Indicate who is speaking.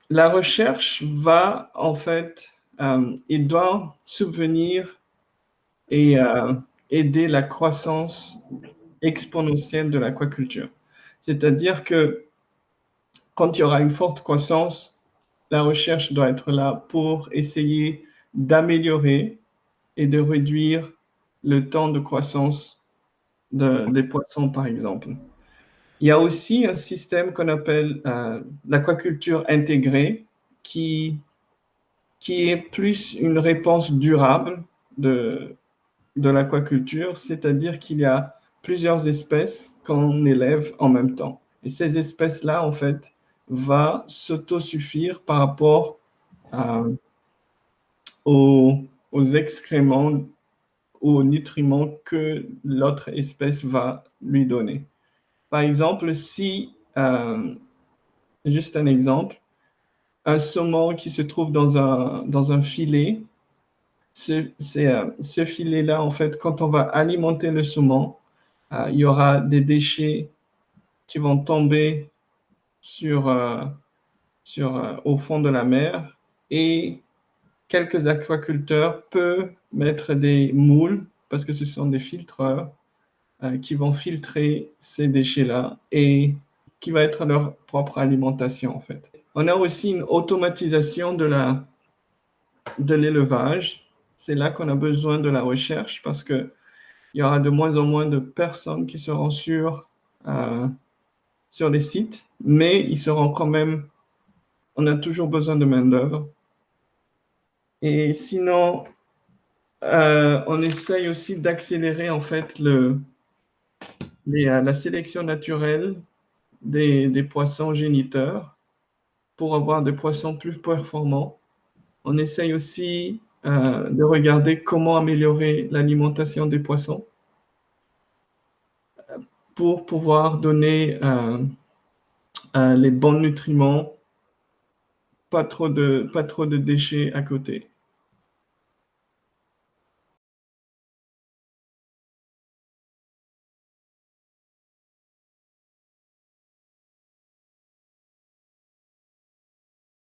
Speaker 1: la recherche va, en fait, il doit subvenir et aider la croissance exponentielle de l'aquaculture. C'est-à-dire que quand il y aura une forte croissance, la recherche doit être là pour essayer d'améliorer et de réduire le temps de croissance des poissons, par exemple. Il y a aussi un système qu'on appelle l'aquaculture intégrée qui, qui est plus une réponse durable de, de l'aquaculture, c'est-à-dire qu'il y a plusieurs espèces qu'on élève en même temps. Et ces espèces-là, en fait, vont s'autosuffire par rapport euh, aux excréments ou aux nutriments que l'autre espèce va lui donner. Par exemple, si, juste un exemple, un saumon qui se trouve dans un filet, ce filet-là, en fait, quand on va alimenter le saumon, il y aura des déchets qui vont tomber sur, au fond de la mer et quelques aquaculteurs peuvent mettre des moules, parce que ce sont des filtreurs, qui vont filtrer ces déchets-là et qui va être leur propre alimentation, en fait. On a aussi une automatisation de l'élevage. C'est là qu'on a besoin de la recherche parce que il y aura de moins en moins de personnes qui seront euh, sur les sites, mais ils seront quand même, on a toujours besoin de main-d'œuvre. Et sinon, on essaye aussi d'accélérer en fait la sélection naturelle des poissons géniteurs pour avoir des poissons plus performants. On essaye aussi de regarder comment améliorer l'alimentation des poissons pour pouvoir donner les bons nutriments, pas trop de déchets à côté.